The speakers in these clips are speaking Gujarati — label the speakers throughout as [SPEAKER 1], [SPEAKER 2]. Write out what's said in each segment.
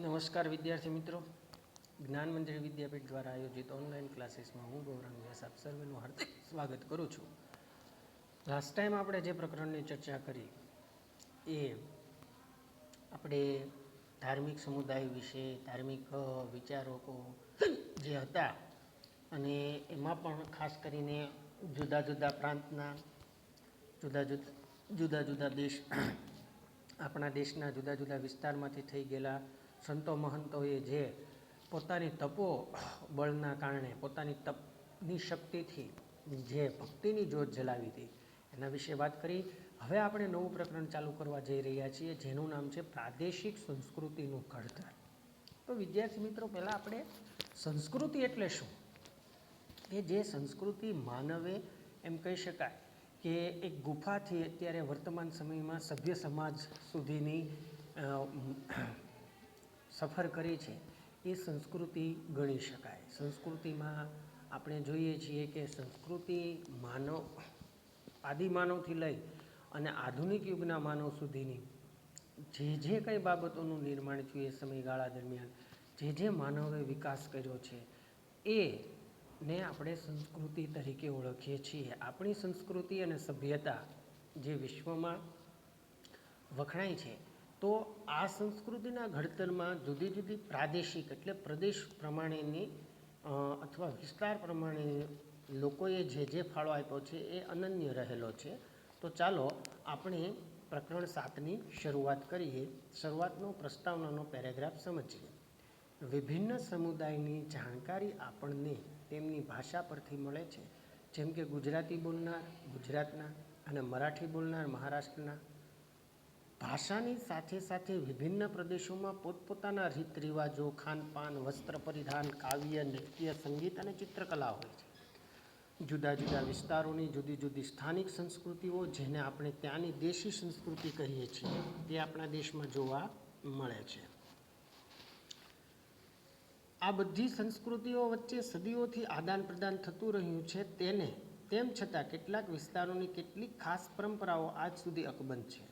[SPEAKER 1] નમસ્કાર વિદ્યાર્થી મિત્રો, જ્ઞાન મંદિર વિદ્યાપીઠ દ્વારા આયોજિત ઓનલાઈન ક્લાસીસમાં હું ગૌરાંગ વ્યાસ આપ સર્વેનું હાર્દિક સ્વાગત કરું છું. લાસ્ટ ટાઈમ આપણે જે પ્રકરણની ચર્ચા કરી એ આપણે ધાર્મિક સમુદાય વિશે, ધાર્મિક વિચારકો જે હતા અને એમાં પણ ખાસ કરીને જુદા જુદા પ્રાંતના જુદા જુદા દેશ આપણા દેશના જુદા જુદા વિસ્તારમાંથી થઈ ગયેલા સંતો મહંતોએ જે પોતાની તપો બળના કારણે પોતાની તપની શક્તિથી જે ભક્તિની જ્યોત જલાવી હતી એના વિશે વાત કરી. હવે આપણે નવું પ્રકરણ ચાલુ કરવા જઈ રહ્યા છીએ જેનું નામ છે પ્રાદેશિક સંસ્કૃતિનું ઘડતર. તો વિદ્યાર્થી મિત્રો, પહેલાં આપણે સંસ્કૃતિ એટલે શું એ જે સંસ્કૃતિ માનવે એમ કહી શકાય કે એક ગુફાથી અત્યારે વર્તમાન સમયમાં સભ્ય સમાજ સુધીની સફર કરી છે એ સંસ્કૃતિ ગણી શકાય. સંસ્કૃતિમાં આપણે જોઈએ છીએ કે સંસ્કૃતિ આદિમાનવથી લઈ અને આધુનિક યુગના માનવ સુધીની જે કંઈ બાબતોનું નિર્માણ થયું એ સમયગાળા દરમિયાન જે માનવે વિકાસ કર્યો છે એને આપણે સંસ્કૃતિ તરીકે ઓળખીએ છીએ. આપણી સંસ્કૃતિ અને સભ્યતા જે વિશ્વમાં વખણાય છે, તો આ સંસ્કૃતિના ઘડતરમાં જુદી જુદી પ્રાદેશિક એટલે પ્રદેશ પ્રમાણેની અથવા વિસ્તાર પ્રમાણે લોકોએ જે ફાળો આપ્યો છે એ અનન્ય રહેલો છે. તો ચાલો આપણે પ્રકરણ 7ની શરૂઆત કરીએ. શરૂઆતનો પ્રસ્તાવનાનો પેરેગ્રાફ સમજીએ. વિભિન્ન સમુદાયની જાણકારી આપણને તેમની ભાષા પરથી મળે છે. જેમ કે ગુજરાતી બોલનાર ગુજરાતના અને મરાઠી બોલનાર મહારાષ્ટ્રના. ભાષાની સાથે સાથે વિભિન્ન પ્રદેશોમાં પોતપોતાના રીત રિવાજો, ખાનપાન, વસ્ત્ર પરિધાન, કાવ્ય, નૃત્ય, સંગીત અને ચિત્રકલા હોય છે. જુદા જુદા વિસ્તારોની જુદી જુદી સ્થાનિક સંસ્કૃતિઓ, જેને આપણે ત્યાંની દેશી સંસ્કૃતિ કહીએ છીએ, તે આપણા દેશમાં જોવા મળે છે. આ બધી સંસ્કૃતિઓ વચ્ચે સદીઓથી આદાન પ્રદાન થતું રહ્યું છે. તેમ છતાં કેટલાક વિસ્તારોની કેટલીક ખાસ પરંપરાઓ આજ સુધી અકબંધ છે.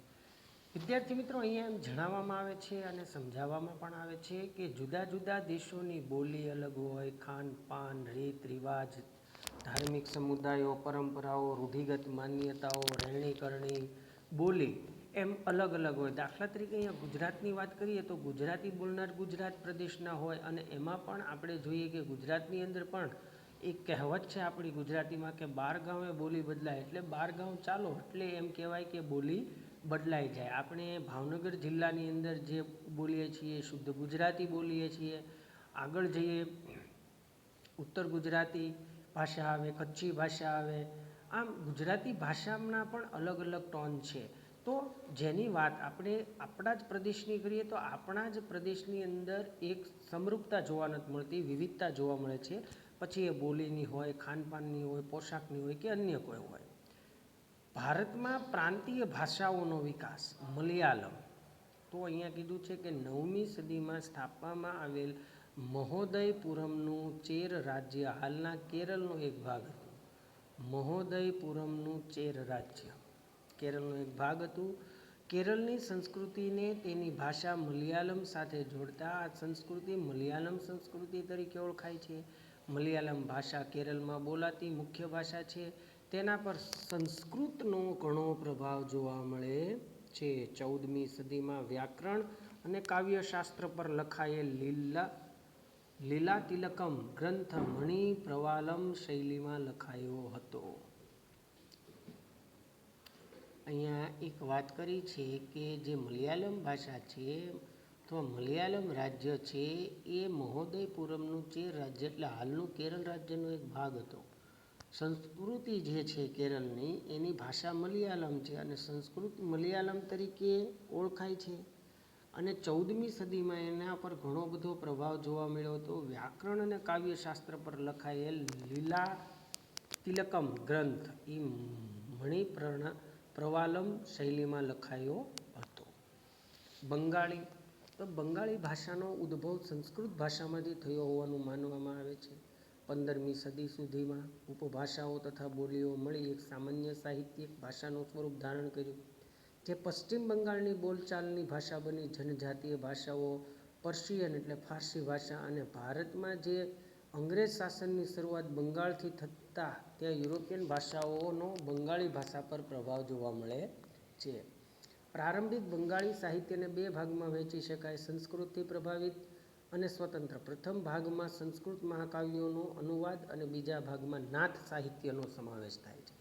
[SPEAKER 1] વિદ્યાર્થી મિત્રો, અહીંયા એમ જણાવવામાં આવે છે અને સમજાવવામાં પણ આવે છે કે જુદા જુદા દેશોની બોલી અલગ હોય, ખાનપાન, રીત રિવાજ, ધાર્મિક સમુદાયો, પરંપરાઓ, રૂઢિગત માન્યતાઓ, રહેણી કરણી, બોલી એમ અલગ અલગ હોય. દાખલા તરીકે અહીંયા ગુજરાતની વાત કરીએ તો ગુજરાતી બોલનાર ગુજરાત પ્રદેશના હોય અને એમાં પણ આપણે જોઈએ કે ગુજરાતની અંદર પણ એક કહેવત છે આપણી ગુજરાતીમાં કે 12 ગાંવે બોલી બદલાય. એટલે 12 ગાંવ ચાલો એટલે એમ કહેવાય કે બોલી બદલાઈ જાય. આપણે ભાવનગર જિલ્લાની અંદર જે બોલીએ છીએ શુદ્ધ ગુજરાતી બોલીએ છીએ. આગળ જઈએ ઉત્તર ગુજરાતી ભાષા આવે, કચ્છી ભાષા આવે. આમ ગુજરાતી ભાષાના પણ અલગ અલગ ટોન છે. તો જેની વાત આપણે આપણા જ પ્રદેશની કરીએ તો આપણા જ પ્રદેશની અંદર એક સમરૂપતા જોવા નથી મળતી, વિવિધતા જોવા મળે છે. પછી એ બોલીની હોય, ખાનપાનની હોય, પોશાકની હોય કે અન્ય કોઈ હોય. ભારતમાં પ્રાંતીય ભાષાઓનો વિકાસ. મલયાલમ તો અહીંયા કીધું છે કે 9મી સદીમાં સ્થાપવામાં આવેલ મહોદયપુરમનું ચેર રાજ્ય હાલના કેરળનો એક ભાગ હતું. મહોદયપુરમનું ચેર રાજ્ય કેરળનો એક ભાગ હતું. કેરળની સંસ્કૃતિને તેની ભાષા મલયાલમ સાથે જોડતા આ સંસ્કૃતિ મલયાલમ સંસ્કૃતિ તરીકે ઓળખાય છે. મલયાલમ ભાષા કેરળમાં બોલાતી મુખ્ય ભાષા છે. તેના પર સંસ્કૃતનો ઘણો પ્રભાવ જોવા મળે છે. 14મી સદીમાં વ્યાકરણ અને કાવ્યશાસ્ત્ર પર લખાયેલ લીલાતિલકમ ગ્રંથ મણિ પ્રવાલમ શૈલીમાં લખાયો હતો. અહીંયા એક વાત કરી છે કે જે મલયાલમ ભાષા છે, તો મલયાલમ રાજ્ય છે એ મહોદયપુરમનું ચેર રાજ્ય એટલે હાલનું કેરળ રાજ્યનો એક ભાગ હતો. સંસ્કૃતિ જે છે કેરળની એની ભાષા મલયાલમ છે અને સંસ્કૃત મલયાલમ તરીકે ઓળખાય છે. અને 14મી સદીમાં એના પર ઘણો બધો પ્રભાવ જોવા મળ્યો હતો. વ્યાકરણ અને કાવ્યશાસ્ત્ર પર લખાયેલ લીલાતિલકમ ગ્રંથ એ મણિ પ્રવાલમ શૈલીમાં લખાયો હતો. બંગાળી તો બંગાળી ભાષાનો ઉદ્ભવ સંસ્કૃત ભાષામાંથી થયો હોવાનું માનવામાં આવે છે. 15મી સદી સુધીમાં ઉપભાષાઓ તથા બોલીઓ મળી એક સામાન્ય સાહિત્યિક ભાષાનું સ્વરૂપ ધારણ કર્યું, જે પશ્ચિમ બંગાળની બોલચાલની ભાષા બની. જનજાતીય ભાષાઓ પર્શિયન એટલે ફારસી ભાષા, અને ભારતમાં જે અંગ્રેજ શાસનની શરૂઆત બંગાળથી થતાં ત્યાં યુરોપિયન ભાષાઓનો બંગાળી ભાષા પર પ્રભાવ જોવા મળે છે. પ્રારંભિક બંગાળી સાહિત્યને બે ભાગમાં વહેંચી શકાય: સંસ્કૃતથી પ્રભાવિત અને સ્વતંત્ર. પ્રથમ ભાગમાં સંસ્કૃત મહાકાવ્યોનો અનુવાદ અને બીજા ભાગમાં નાથ સાહિત્યનો સમાવેશ થાય છે.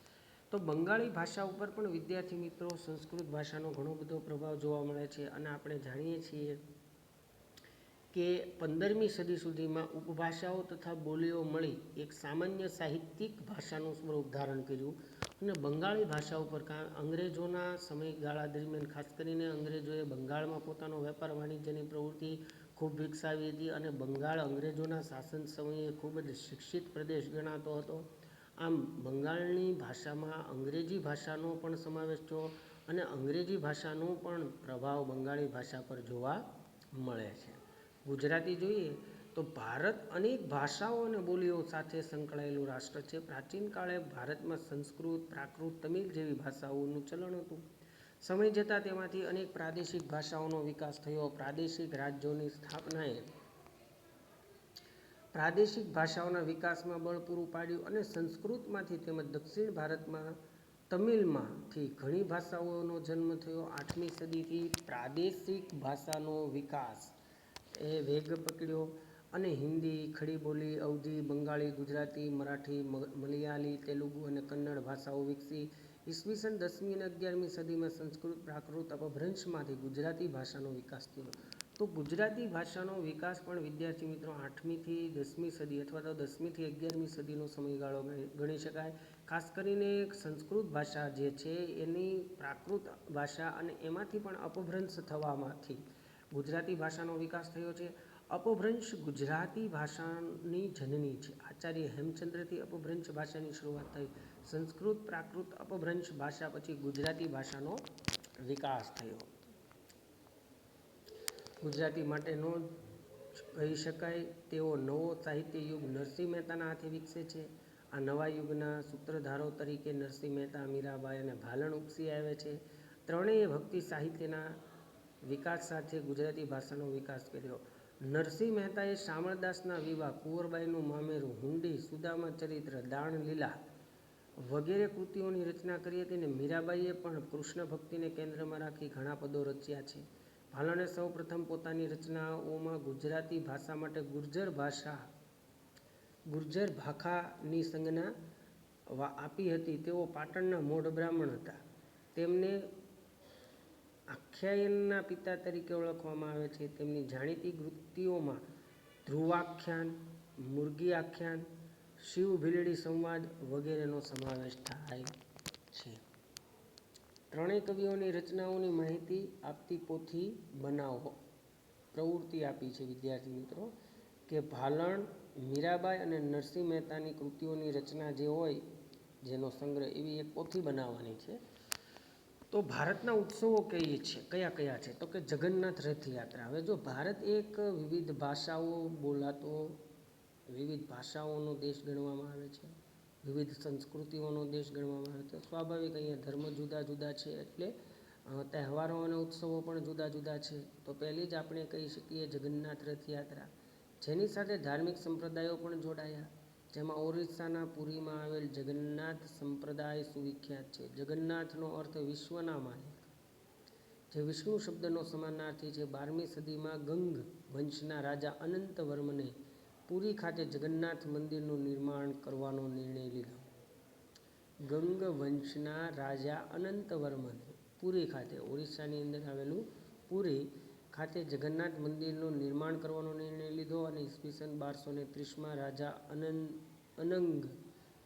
[SPEAKER 1] તો બંગાળી ભાષા ઉપર પણ વિદ્યાર્થી મિત્રો સંસ્કૃત ભાષાનો ઘણો બધો પ્રભાવ જોવા મળે છે. અને આપણે જાણીએ છીએ કે 15મી સદી સુધીમાં ઉપભાષાઓ તથા બોલીઓ મળી એક સામાન્ય સાહિત્યિક ભાષાનું સ્વરૂપ ધારણ કર્યું. અને બંગાળી ભાષા ઉપર અંગ્રેજોના સમયગાળા દરમિયાન ખાસ કરીને અંગ્રેજોએ બંગાળમાં પોતાનો વેપાર વાણિજ્યની પ્રવૃત્તિ ખૂબ વિકસાવી હતી, અને બંગાળ અંગ્રેજોના શાસન સમયે ખૂબ જ શિક્ષિત પ્રદેશ ગણાતો હતો. આમ બંગાળની ભાષામાં અંગ્રેજી ભાષાનો પણ સમાવેશ થયો, અને અંગ્રેજી ભાષાનો પણ પ્રભાવ બંગાળી ભાષા પર જોવા મળે છે. ગુજરાતી જોઈએ તો ભારત અનેક ભાષાઓ અને બોલીઓ સાથે સંકળાયેલું રાષ્ટ્ર છે. પ્રાચીન કાળે ભારતમાં સંસ્કૃત, પ્રાકૃત, તમિલ જેવી ભાષાઓનું ચલણ હતું. સમય જતાં તેમાંથી અનેક પ્રાદેશિક ભાષાઓનો વિકાસ થયો. પ્રાદેશિક રાજ્યોની સ્થાપનાએ પ્રાદેશિક ભાષાઓના વિકાસમાં બળ પૂરું પાડ્યું, અને સંસ્કૃતમાંથી તેમજ દક્ષિણ ભારતમાં તમિલમાંથી ઘણી ભાષાઓનો જન્મ થયો. 8મી સદીથી પ્રાદેશિક ભાષાનો વિકાસ એ વેગ પકડ્યો, અને હિન્દી, ખડી બોલી, અવધી, બંગાળી, ગુજરાતી, મરાઠી, મલયાલી, તેલુગુ અને કન્નડ ભાષાઓ વિકસી. ઈસવીસન 10મી અને 11મી સદીમાં સંસ્કૃત, પ્રાકૃત, અપભ્રંશમાંથી ગુજરાતી ભાષાનો વિકાસ થયો. તો ગુજરાતી ભાષાનો વિકાસ પણ વિદ્યાર્થી મિત્રો 8મીથી 10મી સદી અથવા તો 10મીથી 11મી સદીનો સમયગાળો ગણી શકાય. ખાસ કરીને સંસ્કૃત ભાષા જે છે એની પ્રાકૃત ભાષા અને એમાંથી પણ અપભ્રંશ થવામાંથી ગુજરાતી ભાષાનો વિકાસ થયો છે. અપભ્રંશ ગુજરાતી ભાષાની જનની છે. આચાર્ય હેમચંદ્રથી અપભ્રંશ ભાષાની શરૂઆત થઈ. સંસ્કૃત, પ્રાકૃત, અપભ્રંશ ભાષા પછી ગુજરાતી ભાષાનો વિકાસ થયો. ગુજરાતી માટેનો કહી શકાય તેવો નવો સાહિત્ય યુગ નરસિંહ મહેતાના હાથે વિકસે છે. આ નવા યુગના સૂત્રધારો તરીકે નરસિંહ મહેતા, મીરાબાઈ અને ભાલણ ઉપસી આવે છે. ત્રણેય ભક્તિ સાહિત્યના વિકાસ સાથે ગુજરાતી ભાષાનો વિકાસ કર્યો. નરસિંહ મહેતાએ શામળદાસના વિવાહ, કુંવરબાઈનું મામેરું, હુંડી, સુદામા ચરિત્ર, દાણલીલા વગેરે કૃતિઓની રચના કરી હતી. અને મીરાબાઈએ પણ કૃષ્ણ ભક્તિને કેન્દ્રમાં રાખી ઘણા પદો રચ્યા છે. ભાલણે સૌ પ્રથમ પોતાની રચનાઓમાં ગુજરાતી ભાષા માટે ગુર્જર ભાખાની સંજ્ઞા આપી હતી. તેઓ પાટણના મોઢ બ્રાહ્મણ હતા. તેમને આખ્યાયનના પિતા તરીકે ઓળખવામાં આવે છે. તેમની જાણીતી કૃતિઓમાં ધ્રુવાખ્યાન, મુરગી આખ્યાન, શિવ ભીલડી સંવાદ વગેરેનો સમાવેશ થાય છે. ત્રણેય કવિઓની રચનાઓની માહિતી આપતી પોથી બનાવો પ્રવૃત્તિ આપી છે વિદ્યાર્થી મિત્રો, કે ભાલણ, મીરાબાઈ અને નરસિંહ મહેતાની કૃતિઓની રચના જે હોય જેનો સંગ્રહ, એવી એક પોથી બનાવવાની છે. તો ભારતના ઉત્સવો કયા કયા છે? તો કે જગન્નાથ રથયાત્રા. હવે જો ભારત એક વિવિધ ભાષાઓ બોલાતો, વિવિધ ભાષાઓનો દેશ ગણવામાં આવે છે, વિવિધ સંસ્કૃતિઓનો દેશ ગણવામાં આવે છે. સ્વાભાવિક અહીંયા ધર્મ જુદા જુદા છે, એટલે તહેવારો અને ઉત્સવો પણ જુદા જુદા છે. તો પહેલી જ આપણે કહી શકીએ જગન્નાથ રથયાત્રા, જેની સાથે ધાર્મિક સંપ્રદાયો પણ જોડાયા, જેમાં ઓરિસ્સાના પુરીમાં આવેલ જગન્નાથ સંપ્રદાય સુવિખ્યાત છે. જગન્નાથનો અર્થ વિશ્વના માલિક, જે વિષ્ણુ શબ્દનો સમાનાર્થી છે. 12મી સદીમાં ગંગ વંશના રાજા અનંતવર્મને પુરી ખાતે જગન્નાથ મંદિરનું નિર્માણ કરવાનો નિર્ણય લીધો. ગંગ વંશના રાજા અનંતવર્મને પુરી ખાતે, ઓરિસ્સાની અંદર આવેલું પુરી ખાતે જગન્નાથ મંદિરનું નિર્માણ કરવાનો નિર્ણય લીધો. અને ઈસવીસન 1230માં રાજા અનંગ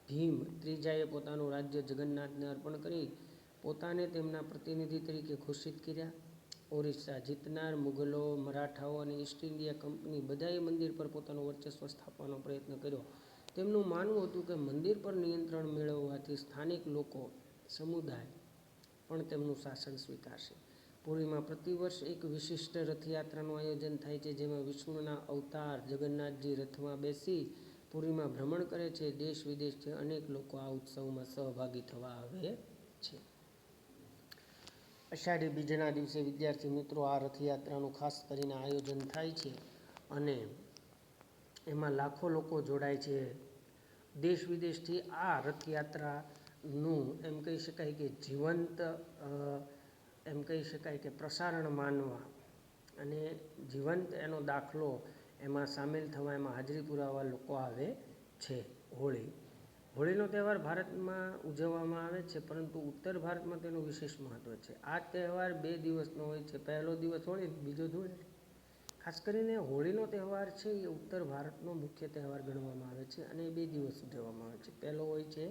[SPEAKER 1] ભીમ ત્રીજાએ પોતાનું રાજ્ય જગન્નાથને અર્પણ કરી પોતાને તેમના પ્રતિનિધિ તરીકે ઘોષિત કર્યા. ઓરિસ્સા જીતનાર મુગલો, મરાઠાઓ અને ઈસ્ટ ઇન્ડિયા કંપની બધાએ મંદિર પર પોતાનું વર્ચસ્વ સ્થાપવાનો પ્રયત્ન કર્યો. તેમનું માનવું હતું કે મંદિર પર નિયંત્રણ મેળવવાથી સ્થાનિક લોકો સમુદાય પણ તેમનું શાસન સ્વીકારશે. પુરીમાં પ્રતિવર્ષ એક વિશિષ્ટ રથયાત્રાનું આયોજન થાય છે, જેમાં વિષ્ણુના અવતાર જગન્નાથજી રથમાં બેસી પુરીમાં ભ્રમણ કરે છે. દેશ વિદેશથી અનેક લોકો આ ઉત્સવમાં સહભાગી થવા આવે છે. અષાઢી બીજના દિવસે વિદ્યાર્થી મિત્રો આ રથયાત્રાનું ખાસ કરીને આયોજન થાય છે અને એમાં લાખો લોકો જોડાય છે. દેશ વિદેશથી આ રથયાત્રાનું એમ કહી શકાય કે જીવંત એમ કહી શકાય કે પ્રસારણ માનવા અને જીવંત એનો દાખલો એમાં સામેલ થવા, એમાં હાજરી પુરાવા લોકો આવે છે. હોળીનો તહેવાર ભારતમાં ઉજવવામાં આવે છે, પરંતુ ઉત્તર ભારતમાં તેનું વિશેષ મહત્ત્વ છે. આ તહેવાર 2 દિવસનો હોય છે. પહેલો દિવસ હોળી, બીજો ધૂળેટી. ખાસ કરીને હોળીનો તહેવાર છે એ ઉત્તર ભારતનો મુખ્ય તહેવાર ગણવામાં આવે છે અને 2 દિવસ ઉજવવામાં આવે છે. પહેલો હોય છે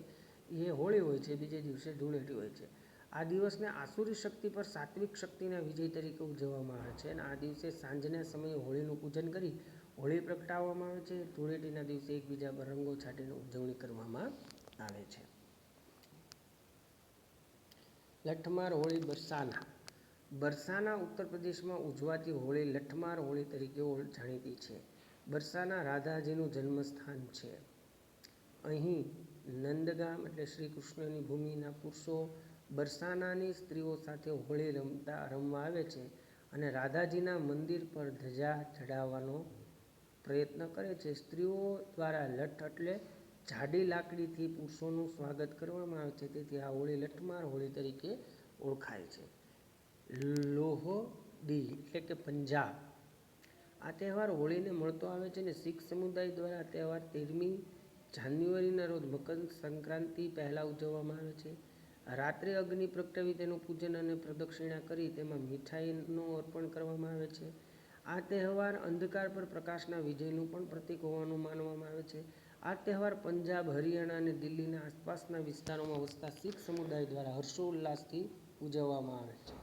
[SPEAKER 1] એ હોળી હોય છે, બીજે દિવસે ધૂળેટી હોય છે. આ દિવસને આસુરી શક્તિ પર સાત્વિક શક્તિના વિજય તરીકે ઉજવવામાં આવે છે અને આ દિવસે સાંજના સમયે હોળીનું પૂજન કરી હોળી પ્રગટાવવામાં આવે છે. ધૂળેટીના દિવસે એકબીજા પર રંગો છાંટીને ઉજવણી કરવામાં આવે છે. લઠમાર હોળી બરસાના ઉત્તર પ્રદેશમાં ઉજવાતી હોળી લઠમાર હોળી તરીકે જાણીતી છે. બરસાના રાધાજીનું જન્મસ્થાન છે. અહીં નંદગામ એટલે શ્રી કૃષ્ણની ભૂમિના પુરુષો બરસાનાની સ્ત્રીઓ સાથે હોળી રમવા આવે છે અને રાધાજીના મંદિર પર ધજા ચડાવવાનો પ્રયત્ન કરે છે. સ્ત્રીઓ દ્વારા લઠ એટલે જાડી લાકડીથી પુરુષોનું સ્વાગત કરવામાં આવે છે. તેથી આ હોળી લઠમાર હોળી તરીકે ઓળખાય છે. લોહડી એટલે કે પંજાબ. આ તહેવાર હોળીને મળતો આવે છે અને શીખ સમુદાય દ્વારા આ તહેવાર 13મી જાન્યુઆરીના રોજ મકર સંક્રાંતિ પહેલાં ઉજવવામાં આવે છે. રાત્રે અગ્નિ પ્રગટાવી તેનું પૂજન અને પ્રદક્ષિણા કરી તેમાં મીઠાઈનું અર્પણ કરવામાં આવે છે. આ તહેવાર અંધકાર પર પ્રકાશના વિજયનું પણ પ્રતીક હોવાનું માનવામાં આવે છે. આ તહેવાર પંજાબ, હરિયાણા અને દિલ્હીના આસપાસના વિસ્તારોમાં વસતા શીખ સમુદાય દ્વારા હર્ષોલ્લાસથી ઉજવવામાં આવે છે.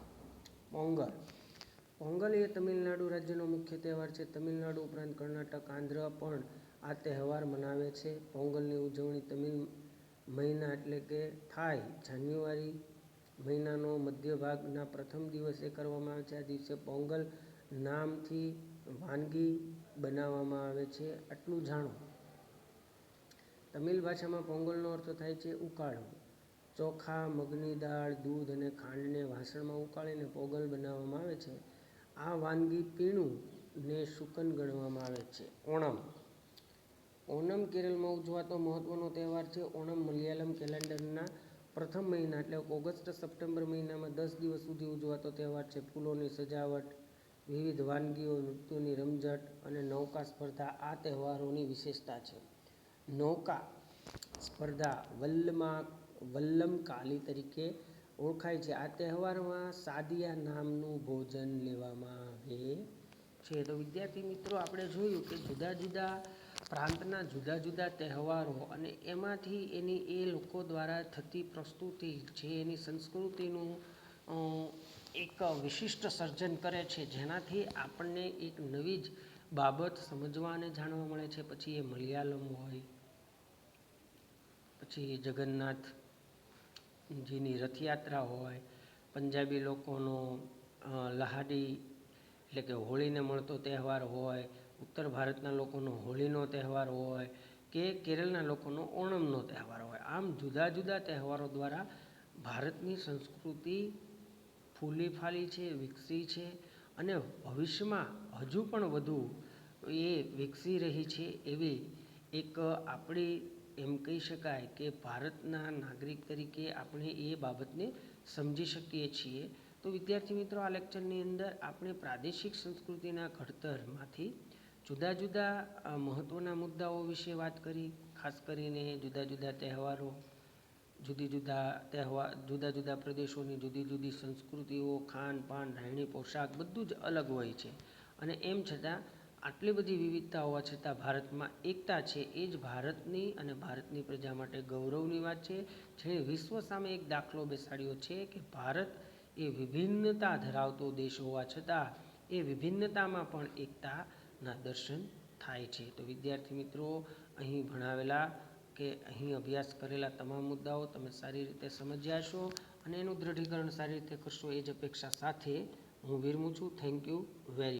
[SPEAKER 1] પોંગલ એ તમિલનાડુ રાજ્યનો મુખ્ય તહેવાર છે. તમિલનાડુ ઉપરાંત કર્ણાટક, આંધ્ર પણ આ તહેવાર મનાવે છે. પોંગલની ઉજવણી તમિલ મહિના એટલે કે થાય જાન્યુઆરી મહિનાનો મધ્ય ભાગના પ્રથમ દિવસે કરવામાં આવે છે. આ દિવસે પોંગલ નામથી વાનગી બનાવવામાં આવે છે. આટલું જાણો. તમિલ ભાષામાં પોંગલનો અર્થ થાય છે ઉકાળવું. ચોખા, મગની દાળ, દૂધ અને ખાંડને વાસણમાં ઉકાળીને પોંગલ બનાવવામાં આવે છે. આ વાનગી પીણું ને શુકન ગણવામાં આવે છે. ઓણમ કેરળમાં ઉજવાતો મહત્વનો તહેવાર છે. ઓણમ મલયાલમ કેલેન્ડરના પ્રથમ મહિના એટલે ઓગસ્ટ-સપ્ટેમ્બર મહિનામાં 10 દિવસ સુધી ઉજવાતો તહેવાર છે. ફૂલોની સજાવટ, વિવિધ વાનગીઓ, નૃત્યોની રમઝટ અને નૌકા સ્પર્ધા આ તહેવારોની વિશેષતા છે. નૌકા સ્પર્ધા વલ્લમ કાલી તરીકે ઓળખાય છે. આ તહેવારમાં સાદિયા નામનું ભોજન લેવામાં આવે છે. તો વિદ્યાર્થી મિત્રો, આપણે જોયું કે જુદા જુદા પ્રાંતના જુદા જુદા તહેવારો અને એમાંથી એની એ લોકો દ્વારા થતી પ્રસ્તુતિ જે એની સંસ્કૃતિનું એક વિશિષ્ટ સર્જન કરે છે, જેનાથી આપણને એક નવી જ બાબત સમજવા અને જાણવા મળે છે. પછી એ મલયાલમ હોય, પછી જગન્નાથજીની રથયાત્રા હોય, પંજાબી લોકોનો લહાડી એટલે કે હોળીને મળતો તહેવાર હોય, ઉત્તર ભારતના લોકોનો હોળીનો તહેવાર હોય કે કેરળના લોકોનો ઓણમનો તહેવાર હોય. આમ જુદા જુદા તહેવારો દ્વારા ભારતની સંસ્કૃતિ ફૂલી ફાલી છે, વિકસી છે અને ભવિષ્યમાં હજુ પણ વધુ એ વિકસી રહી છે. એવી એક આપણી એમ કહી શકાય કે ભારતના નાગરિક તરીકે આપણે એ બાબતને સમજી શકીએ છીએ. તો વિદ્યાર્થી મિત્રો, આ લેક્ચરની અંદર આપણે પ્રાદેશિક સંસ્કૃતિના ઘડતરમાંથી જુદા જુદા મહત્ત્વના મુદ્દાઓ વિશે વાત કરી. ખાસ કરીને જુદા જુદા તહેવારો, જુદા જુદા પ્રદેશોની જુદી જુદી સંસ્કૃતિઓ, ખાનપાન, રહેણી પોશાક બધું જ અલગ હોય છે અને એમ છતાં આટલી બધી વિવિધતા હોવા છતાં ભારતમાં એકતા છે. એ જ ભારતની અને ભારતની પ્રજા માટે ગૌરવની વાત છે, જેણે વિશ્વ સામે એક દાખલો બેસાડ્યો છે કે ભારત એ વિભિન્નતા ધરાવતો દેશ હોવા છતાં એ વિભિન્નતામાં પણ એકતાના દર્શન થાય છે. તો વિદ્યાર્થી મિત્રો, અહીં ભણાવેલા કે અહીં અભ્યાસ કરેલા તમામ મુદ્દાઓ તમે સારી રીતે સમજ્યા છો અને એનું દૃઢીકરણ સારી રીતે કરશો એ જ અપેક્ષા સાથે હું વિરમું છું. Thank you very